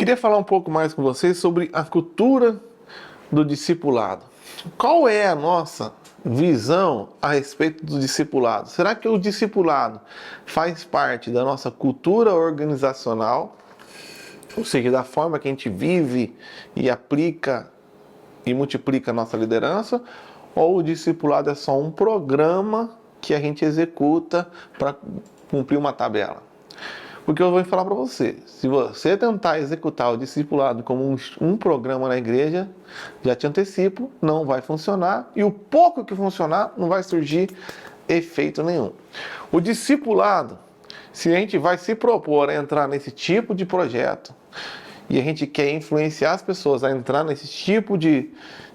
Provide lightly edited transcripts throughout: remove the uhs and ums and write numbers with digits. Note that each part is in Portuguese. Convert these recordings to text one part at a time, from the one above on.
Queria falar um pouco mais com vocês sobre a cultura do discipulado. Qual é a nossa visão a respeito do discipulado? Será que o discipulado faz parte da nossa cultura organizacional? Ou seja, da forma que a gente vive e aplica e multiplica a nossa liderança? Ou o discipulado é só um programa que a gente executa para cumprir uma tabela? Porque eu vou falar para você, se você tentar executar o discipulado como um programa na igreja, já te antecipo, não vai funcionar, e o pouco que funcionar não vai surgir efeito nenhum. O discipulado, se a gente vai se propor a entrar nesse tipo de projeto, e a gente quer influenciar as pessoas a entrar nesse tipo de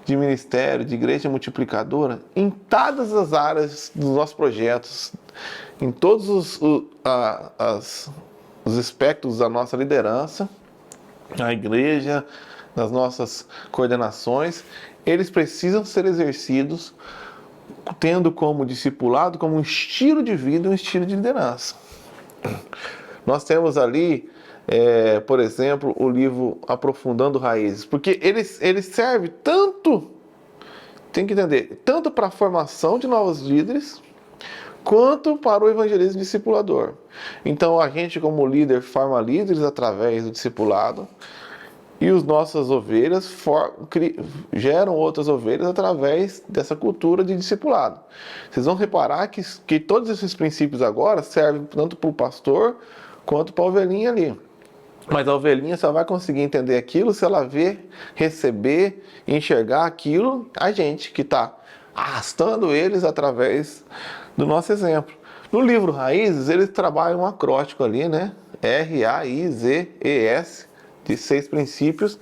ministério, de igreja multiplicadora, em todas as áreas dos nossos projetos, em todos os aspectos da nossa liderança, a igreja, das nossas coordenações, eles precisam ser exercidos tendo como discipulado, como um estilo de vida, um estilo de liderança. Nós temos ali, por exemplo, o livro Aprofundando Raízes, porque ele serve tanto, tem que entender, tanto para a formação de novos líderes, quanto para o evangelismo discipulador. Então a gente como líder forma líderes através do discipulado, e as nossas ovelhas geram outras ovelhas através dessa cultura de discipulado. Vocês vão reparar que todos esses princípios agora servem tanto para o pastor quanto para a ovelhinha ali. Mas a ovelhinha só vai conseguir entender aquilo se ela ver, receber, enxergar aquilo, a gente que está arrastando eles através do nosso exemplo. No livro Raízes, eles trabalham um acróstico ali, né? RAIZES, de 6 princípios,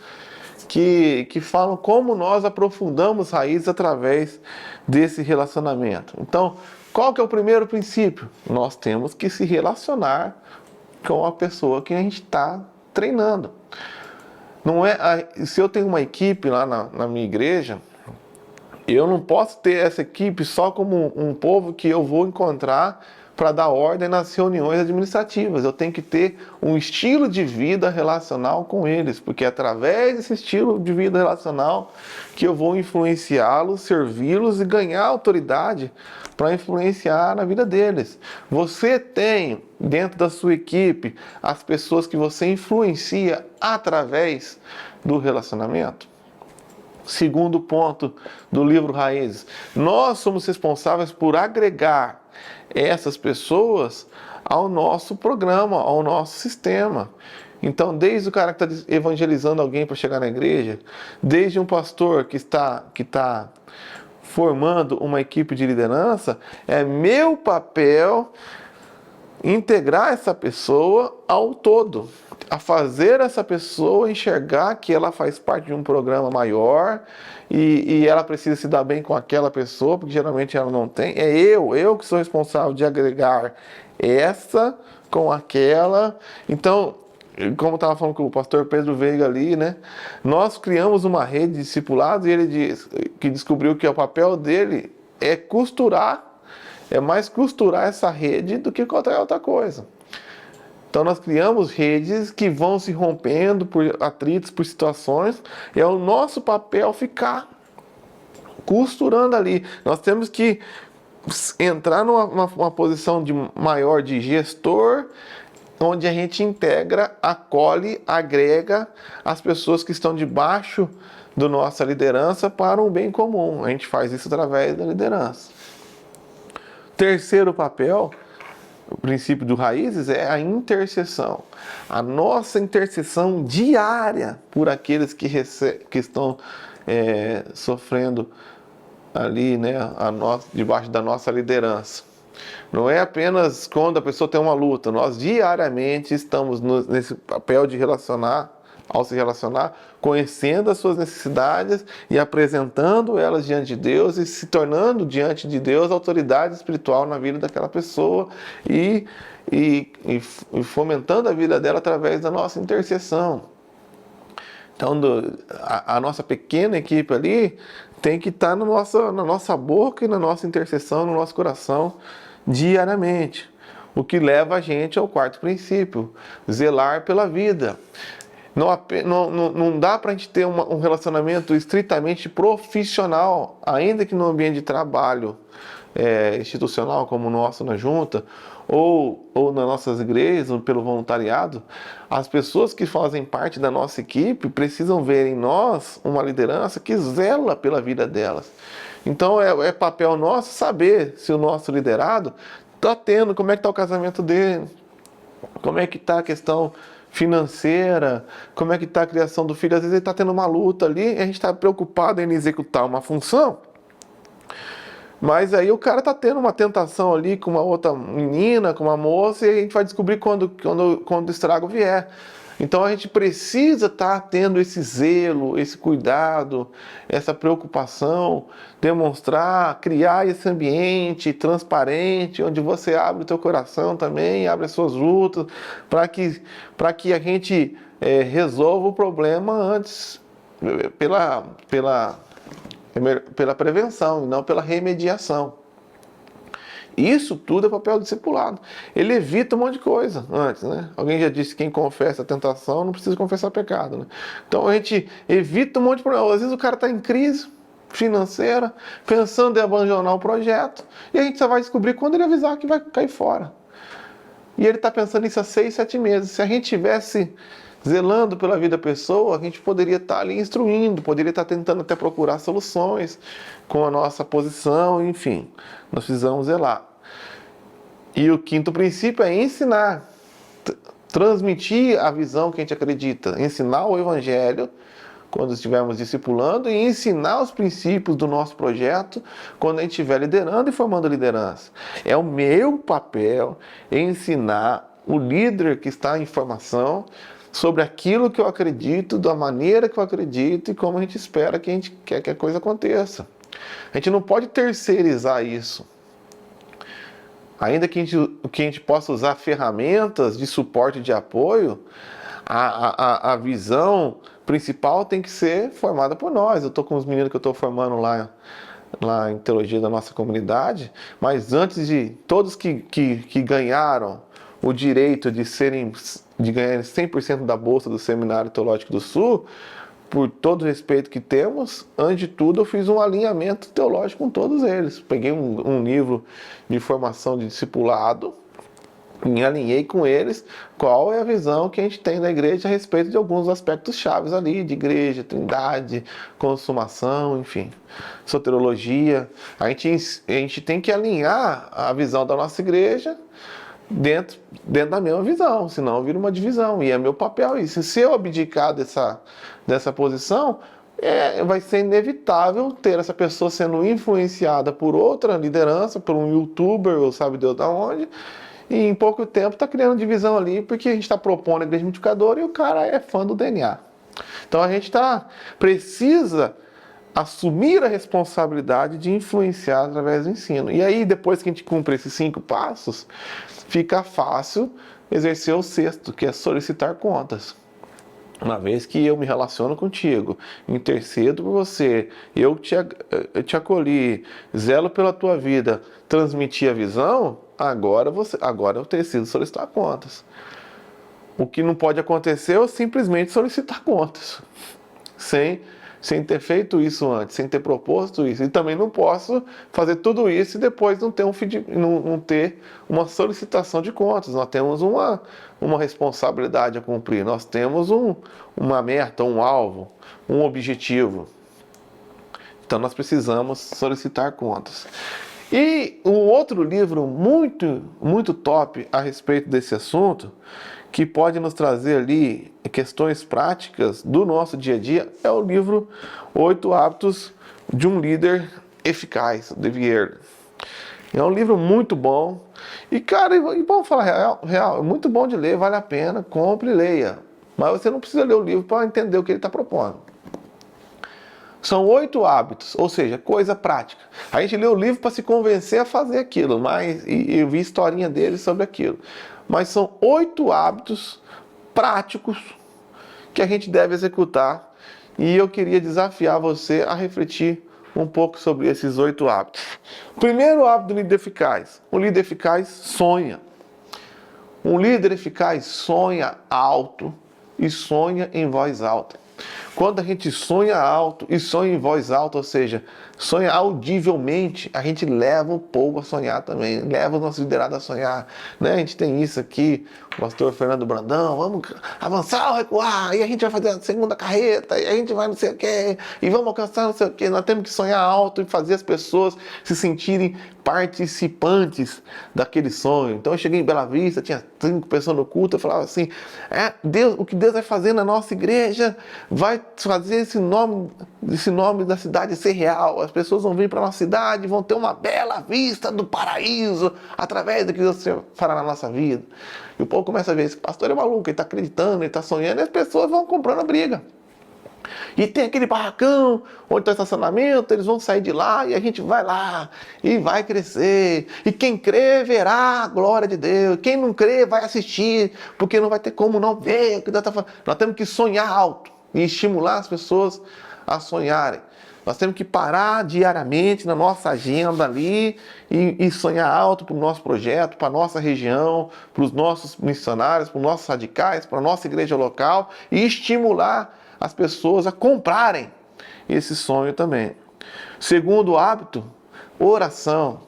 que falam como nós aprofundamos raízes através desse relacionamento. Então, qual que é o primeiro princípio? Nós temos que se relacionar com a pessoa que a gente está treinando. Não é, se eu tenho uma equipe lá na minha igreja, eu não posso ter essa equipe só como um povo que eu vou encontrar para dar ordem nas reuniões administrativas. Eu tenho que ter um estilo de vida relacional com eles, porque é através desse estilo de vida relacional que eu vou influenciá-los, servi-los e ganhar autoridade para influenciar na vida deles. Você tem dentro da sua equipe as pessoas que você influencia através do relacionamento? Segundo ponto do livro Raízes, nós somos responsáveis por agregar essas pessoas ao nosso programa, ao nosso sistema. Então, desde o cara que está evangelizando alguém para chegar na igreja, desde um pastor que está formando uma equipe de liderança, é meu papel integrar essa pessoa ao todo, a fazer essa pessoa enxergar que ela faz parte de um programa maior e ela precisa se dar bem com aquela pessoa, porque geralmente ela não tem. É eu que sou responsável de agregar essa com aquela. Então, como estava falando com o pastor Pedro Veiga ali, né? Nós criamos uma rede de discipulados e ele diz que descobriu que o papel dele é costurar. É mais costurar essa rede do que qualquer outra coisa. Então nós criamos redes que vão se rompendo por atritos, por situações. É o nosso papel ficar costurando ali. Nós temos que entrar numa posição maior de gestor, onde a gente integra, acolhe, agrega as pessoas que estão debaixo da nossa liderança para um bem comum. A gente faz isso através da liderança. Terceiro papel, o princípio do Raízes, é a intercessão. A nossa intercessão diária por aqueles que estão sofrendo ali, né, debaixo da nossa liderança. Não é apenas quando a pessoa tem uma luta. Nós diariamente estamos nesse papel de ao se relacionar, conhecendo as suas necessidades e apresentando elas diante de Deus e se tornando diante de Deus autoridade espiritual na vida daquela pessoa e fomentando a vida dela através da nossa intercessão. Então, a nossa pequena equipe ali tem que estar na nossa boca e na nossa intercessão, no nosso coração, diariamente. O que leva a gente ao quarto princípio, zelar pela vida. Não dá para a gente ter um relacionamento estritamente profissional, ainda que no ambiente de trabalho institucional como o nosso na junta, ou nas nossas igrejas, ou pelo voluntariado. As pessoas que fazem parte da nossa equipe precisam ver em nós uma liderança que zela pela vida delas. Então é papel nosso saber se o nosso liderado está tendo, como é que está o casamento dele, como é que está a questão financeira, como é que está a criação do filho. Às vezes ele está tendo uma luta ali e a gente está preocupado em executar uma função, mas aí o cara está tendo uma tentação ali com uma outra menina, com uma moça, e a gente vai descobrir quando o estrago vier. Então a gente precisa estar tendo esse zelo, esse cuidado, essa preocupação, demonstrar, criar esse ambiente transparente, onde você abre o teu coração também, abre as suas lutas, para que a gente resolva o problema antes, pela prevenção e não pela remediação. Isso tudo é papel do discipulado. Ele evita um monte de coisa antes, né? Alguém já disse que quem confessa a tentação não precisa confessar pecado, né? Então a gente evita um monte de problema. Às vezes o cara está em crise financeira, pensando em abandonar o projeto, e a gente só vai descobrir quando ele avisar que vai cair fora. E ele está pensando nisso há 6, 7 meses. Se a gente tivesse zelando pela vida da pessoa, a gente poderia estar ali instruindo, poderia estar tentando até procurar soluções com a nossa posição, enfim. Nós precisamos zelar. E o quinto princípio é ensinar, transmitir a visão que a gente acredita, ensinar o evangelho quando estivermos discipulando e ensinar os princípios do nosso projeto quando a gente estiver liderando e formando liderança. É o meu papel ensinar o líder que está em formação sobre aquilo que eu acredito, da maneira que eu acredito e como a gente espera que a gente quer que a coisa aconteça. A gente não pode terceirizar isso. Ainda que a gente possa usar ferramentas de suporte e de apoio, a visão principal tem que ser formada por nós. Eu estou com os meninos que eu estou formando lá em teologia da nossa comunidade, mas antes de todos que ganharam o direito de ganharem 100% da bolsa do Seminário Teológico do Sul, por todo o respeito que temos, antes de tudo eu fiz um alinhamento teológico com todos eles. Peguei um livro de formação de discipulado, me alinhei com eles qual é a visão que a gente tem da igreja a respeito de alguns aspectos chaves ali, de igreja, trindade, consumação, enfim, soteriologia. A gente tem que alinhar a visão da nossa igreja dentro da mesma visão, senão vira uma divisão, e é meu papel isso. Se eu abdicar dessa posição, vai ser inevitável ter essa pessoa sendo influenciada por outra liderança, por um youtuber, ou sabe Deus da onde, e em pouco tempo está criando divisão ali, porque a gente está propondo a igreja multiplicadora e o cara é fã do DNA. Então a gente precisa assumir a responsabilidade de influenciar através do ensino. E aí, depois que a gente cumpre esses 5 passos, fica fácil exercer o sexto, que é solicitar contas. Uma vez que eu me relaciono contigo, intercedo por você, eu te acolhi, zelo pela tua vida, transmiti a visão, agora eu preciso solicitar contas. O que não pode acontecer é eu simplesmente solicitar contas, sem ter feito isso antes, sem ter proposto isso. E também não posso fazer tudo isso e depois não ter uma solicitação de contas. Nós temos uma responsabilidade a cumprir, nós temos uma meta, um alvo, um objetivo. Então nós precisamos solicitar contas. E um outro livro muito, muito top a respeito desse assunto, que pode nos trazer ali questões práticas do nosso dia a dia, é o livro 8 Hábitos de um Líder Eficaz, de Vieira. É um livro muito bom. E, cara, e vamos falar real, é muito bom de ler, vale a pena, compre e leia. Mas você não precisa ler o livro para entender o que ele está propondo. São 8 hábitos, ou seja, coisa prática. A gente lê o livro para se convencer a fazer aquilo, e eu vi historinha dele sobre aquilo. Mas são 8 hábitos práticos que a gente deve executar. E eu queria desafiar você a refletir um pouco sobre esses 8 hábitos. Primeiro hábito do líder eficaz. O líder eficaz sonha. Um líder eficaz sonha alto e sonha em voz alta. Quando a gente sonha alto e sonha em voz alta, ou seja, sonha audivelmente, a gente leva o povo a sonhar também, leva os nossos liderados a sonhar, né? A gente tem isso aqui, o pastor Fernando Brandão, vamos avançar ou recuar, e a gente vai fazer a segunda carreta, e a gente vai não sei o quê, e vamos alcançar não sei o quê. Nós temos que sonhar alto e fazer as pessoas se sentirem participantes daquele sonho. Então eu cheguei em Bela Vista, tinha 5 pessoas no culto, eu falava assim, Deus, o que Deus vai fazer na nossa igreja vai fazer esse nome da cidade ser real. As pessoas vão vir para a nossa cidade, vão ter uma bela vista do paraíso através do que Deus fará na nossa vida. E o povo começa a ver, esse pastor é maluco, ele está acreditando, ele está sonhando, e as pessoas vão comprando a briga. E tem aquele barracão onde está o estacionamento, eles vão sair de lá e a gente vai lá e vai crescer. E quem crê verá a glória de Deus. Quem não crê vai assistir, porque não vai ter como não ver o que Deus está falando. Nós temos que sonhar alto e estimular as pessoas a sonharem. Nós temos que parar diariamente na nossa agenda ali e sonhar alto para o nosso projeto, para a nossa região, para os nossos missionários, para os nossos radicais, para a nossa igreja local e estimular as pessoas a comprarem esse sonho também. Segundo hábito, oração.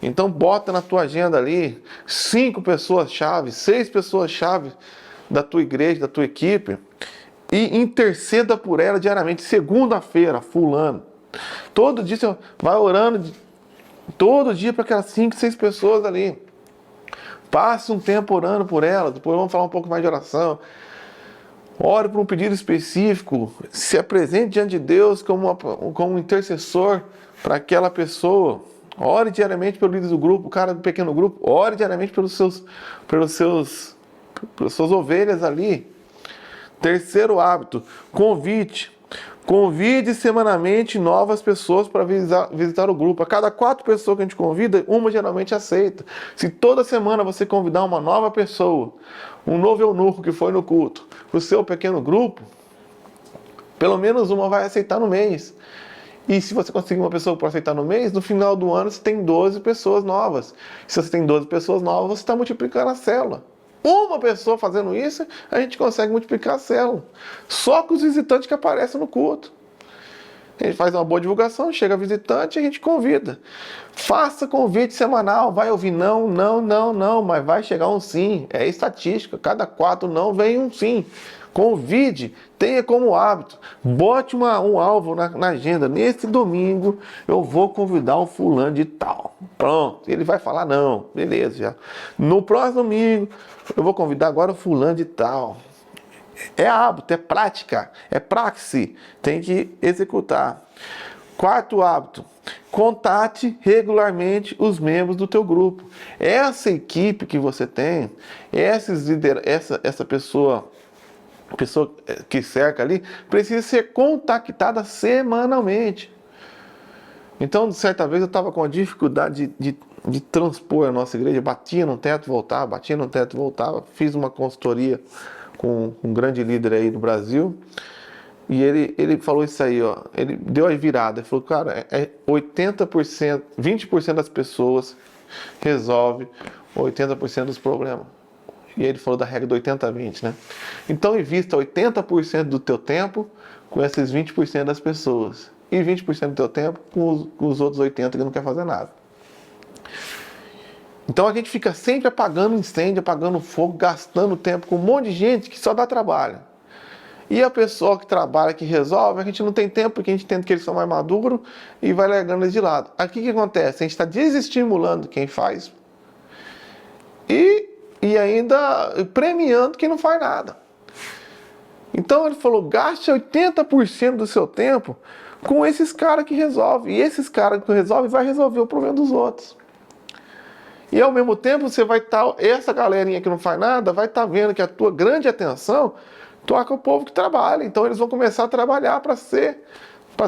Então bota na tua agenda ali 5 pessoas-chave, 6 pessoas-chave da tua igreja, da tua equipe, e interceda por ela diariamente. Segunda-feira, fulano. Todo dia você vai orando, todo dia para aquelas 5, 6 pessoas ali. Passe um tempo orando por elas, depois vamos falar um pouco mais de oração. Ore por um pedido específico, se apresente diante de Deus como um intercessor para aquela pessoa. Ore diariamente pelo líder do grupo, o cara do pequeno grupo. Ore diariamente pelas suas ovelhas ali. Terceiro hábito, convite. Convide semanalmente novas pessoas para visitar o grupo. A cada 4 pessoas que a gente convida, uma geralmente aceita. Se toda semana você convidar uma nova pessoa, um novo eunuco que foi no culto, o seu pequeno grupo, pelo menos uma vai aceitar no mês. E se você conseguir uma pessoa para aceitar no mês, no final do ano você tem 12 pessoas novas. Se você tem 12 pessoas novas, você está multiplicando a célula. Uma pessoa fazendo isso, a gente consegue multiplicar a célula. Só com os visitantes que aparecem no culto. A gente faz uma boa divulgação, chega visitante e a gente convida. Faça convite semanal, vai ouvir não, mas vai chegar um sim. É estatística, cada 4 não vem um sim. Convide, tenha como hábito, bote um alvo na agenda. Nesse domingo eu vou convidar o fulano de tal. Pronto, ele vai falar não, beleza já. No próximo domingo eu vou convidar agora o fulano de tal. É hábito, é prática, é praxe, tem que executar. Quarto hábito, contate regularmente os membros do teu grupo. Essa equipe que você tem, essa pessoa que cerca ali, precisa ser contactada semanalmente. Então, certa vez eu estava com a dificuldade de transpor a nossa igreja, batia no teto, voltava, fiz uma consultoria com um grande líder aí do Brasil, e ele falou isso aí, ó, ele deu a virada, ele falou, cara, 80%, 20% das pessoas resolve 80% dos problemas. E ele falou da regra do 80-20, né? Então invista 80% do teu tempo com esses 20% das pessoas. E 20% do teu tempo com os outros 80% que não quer fazer nada. Então a gente fica sempre apagando incêndio, apagando fogo, gastando tempo com um monte de gente que só dá trabalho. E a pessoa que trabalha, que resolve, a gente não tem tempo porque a gente tenta que eles são mais maduros e vai largando eles de lado. Aqui o que acontece? A gente está desestimulando quem faz e ainda premiando quem não faz nada. Então ele falou, gaste 80% do seu tempo com esses caras que resolvem. E esses caras que resolvem vai resolver o problema dos outros. E ao mesmo tempo você vai estar, essa galerinha que não faz nada, vai estar vendo que a tua grande atenção toca o povo que trabalha. Então eles vão começar a trabalhar para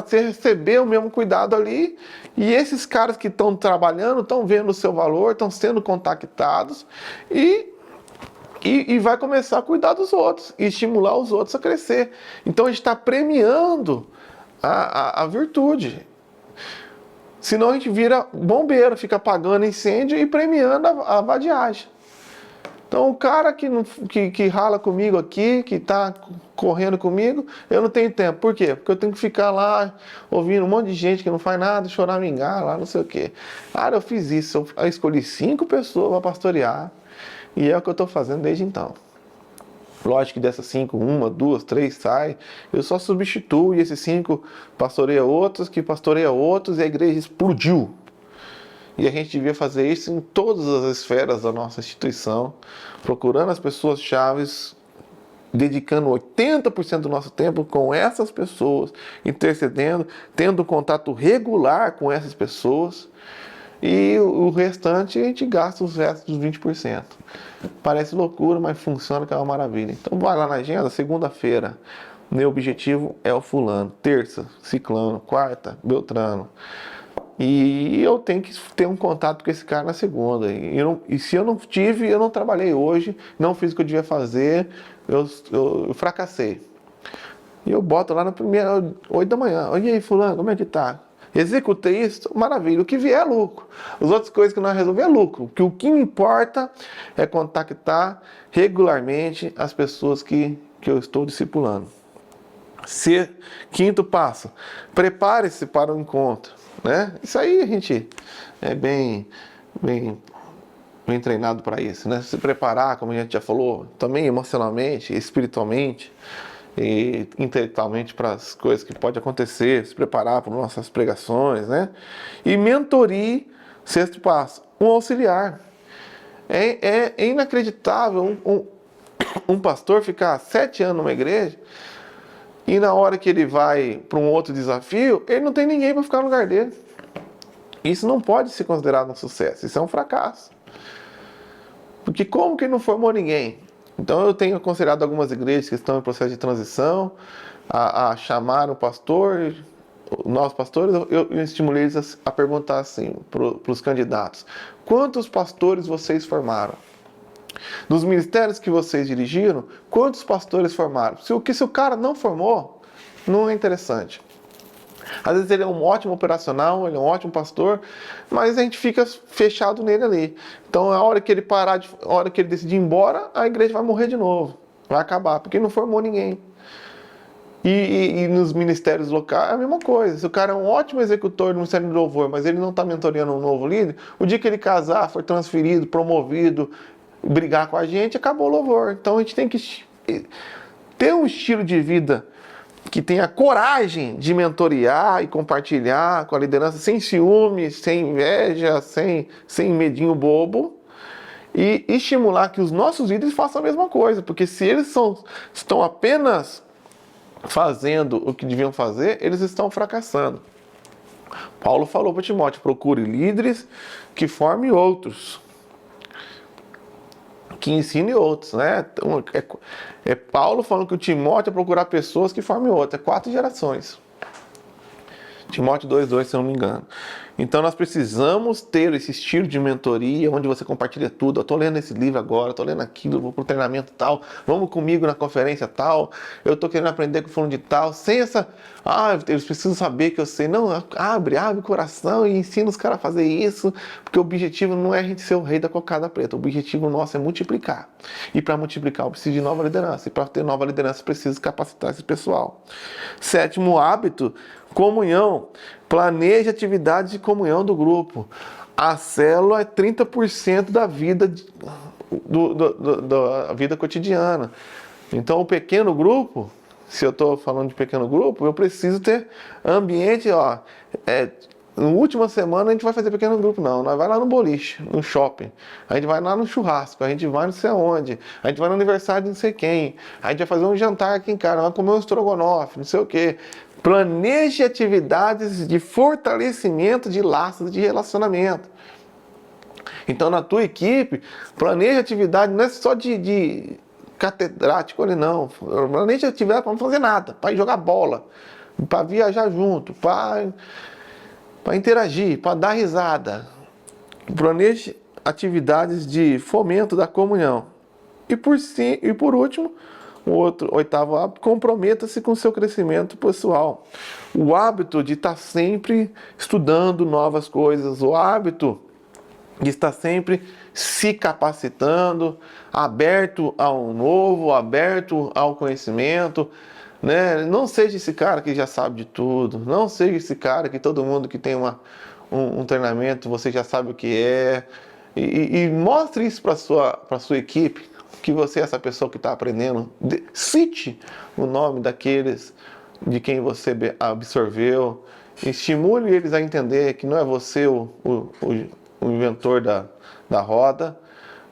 receber o mesmo cuidado ali. E esses caras que estão trabalhando, estão vendo o seu valor, estão sendo contactados e vai começar a cuidar dos outros e estimular os outros a crescer. Então a gente está premiando a virtude. Senão a gente vira bombeiro, fica apagando incêndio e premiando a vadiagem. Então, o cara que rala comigo aqui, que está correndo comigo, eu não tenho tempo. Por quê? Porque eu tenho que ficar lá ouvindo um monte de gente que não faz nada, choramingar lá, não sei o quê. Cara, eu fiz isso. Eu escolhi 5 pessoas para pastorear e é o que eu estou fazendo desde então. Lógico que dessas 5, 1, 2, 3 sai. Eu só substituo e esses 5 pastoreia outros, que pastoreia outros e a igreja explodiu. E a gente devia fazer isso em todas as esferas da nossa instituição, procurando as pessoas chaves, dedicando 80% do nosso tempo com essas pessoas, intercedendo, tendo um contato regular com essas pessoas, e o restante a gente gasta os restos dos 20%. Parece loucura, mas funciona, que é uma maravilha. Então vai lá na agenda, segunda-feira, meu objetivo é o fulano, terça, ciclano, quarta, beltrano. E eu tenho que ter um contato com esse cara na segunda. E se eu não tive, eu não trabalhei hoje, não fiz o que eu devia fazer, eu fracassei. E eu boto lá na primeira, 8 da manhã. E aí, fulano, como é que tá? Executei isso, maravilha. O que vier é lucro. As outras coisas que nós resolvemos é lucro. O que me importa é contactar regularmente as pessoas que eu estou discipulando. Quinto passo, prepare-se para o encontro. Né? Isso aí a gente é bem treinado para isso, né? Se preparar, como a gente já falou, também emocionalmente, espiritualmente e intelectualmente para as coisas que podem acontecer, se preparar para nossas pregações, né? E mentorie, sexto passo, um auxiliar. É inacreditável um pastor ficar 7 anos numa igreja e na hora que ele vai para um outro desafio, ele não tem ninguém para ficar no lugar dele. Isso não pode ser considerado um sucesso, isso é um fracasso. Porque como que ele não formou ninguém? Então eu tenho aconselhado algumas igrejas que estão em processo de transição a chamar o pastor, nós pastores, eu estimulei eles a perguntar assim para os candidatos: quantos pastores vocês formaram? Dos ministérios que vocês dirigiram, quantos pastores formaram? Se o cara não formou, não é interessante. Às vezes ele é um ótimo operacional, ele é um ótimo pastor, mas a gente fica fechado nele ali. Então a hora que ele a hora que ele decidir ir embora, a igreja vai morrer de novo, vai acabar, porque ele não formou ninguém. E nos ministérios locais é a mesma coisa. Se o cara é um ótimo executor no Ministério de Louvor, mas ele não está mentoreando um novo líder, o dia que ele casar, for transferido, promovido, brigar com a gente, acabou o louvor. Então a gente tem que ter um estilo de vida que tenha coragem de mentorear e compartilhar com a liderança sem ciúme, sem inveja, sem medinho bobo, e estimular que os nossos líderes façam a mesma coisa, porque se eles estão apenas fazendo o que deviam fazer, eles estão fracassando. Paulo falou para Timóteo: procure líderes que formem outros, que ensine outros, né? Então, é Paulo falando que o Timóteo é procurar pessoas que formem outros. É 4 gerações. Timóteo 2:2, se eu não me engano. Então nós precisamos ter esse estilo de mentoria, onde você compartilha tudo. Eu estou lendo esse livro agora, estou lendo aquilo, vou para o treinamento tal, vamos comigo na conferência tal, eu estou querendo aprender com o fulano de tal, sem essa... eles precisam saber que eu sei. Não, abre o coração e ensina os caras a fazer isso, porque o objetivo não é a gente ser o rei da cocada preta, o objetivo nosso é multiplicar. E para multiplicar eu preciso de nova liderança, e para ter nova liderança eu preciso capacitar esse pessoal. 7º hábito, comunhão. Planeje atividades de comunhão do grupo. A célula é 30% da vida, da vida cotidiana. Então o pequeno grupo, se eu estou falando de pequeno grupo, eu preciso ter ambiente, na última semana a gente vai fazer pequeno grupo, não. Nós vai lá no boliche, no shopping. A gente vai lá no churrasco, a gente vai não sei aonde. A gente vai no aniversário de não sei quem. A gente vai fazer um jantar aqui em casa, vai comer um estrogonofe, não sei o quê. Planeje atividades de fortalecimento de laços de relacionamento. Então, na tua equipe, planeje atividade, não é só de catedrático ali, não. Planeje atividade para não fazer nada, para ir jogar bola, para viajar junto, para interagir, para dar risada. Planeje atividades de fomento da comunhão. E por último, o 8º hábito, comprometa-se com o seu crescimento pessoal. O hábito de estar sempre estudando novas coisas, o hábito de estar sempre se capacitando, aberto ao novo, aberto ao conhecimento, né? Não seja esse cara que já sabe de tudo, não seja esse cara que todo mundo que tem um treinamento, você já sabe o que é, e mostre isso para sua equipe, que você é essa pessoa que está aprendendo. Cite o nome daqueles de quem você absorveu, estimule eles a entender que não é você o inventor da roda,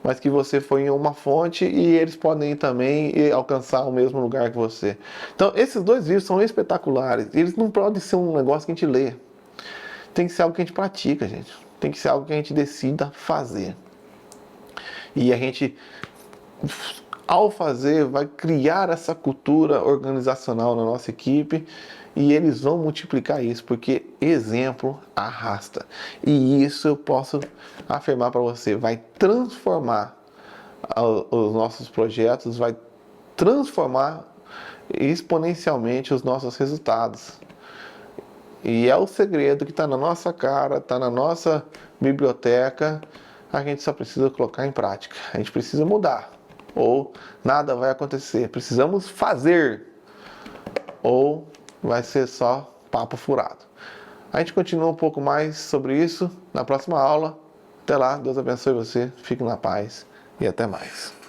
mas que você foi em uma fonte e eles podem ir também e alcançar o mesmo lugar que você. Então, esses dois livros são espetaculares. Eles não podem ser um negócio que a gente lê. Tem que ser algo que a gente pratica, gente. Tem que ser algo que a gente decida fazer. E a gente, ao fazer, vai criar essa cultura organizacional na nossa equipe e eles vão multiplicar isso, porque exemplo arrasta. E isso eu posso afirmar para você, vai transformar os nossos projetos, vai transformar exponencialmente os nossos resultados. E é o segredo que está na nossa cara, está na nossa biblioteca. A gente só precisa colocar em prática. A gente precisa mudar, ou nada vai acontecer. Precisamos fazer, ou vai ser só papo furado. A gente continua um pouco mais sobre isso na próxima aula. Até lá, Deus abençoe você, fique na paz e até mais.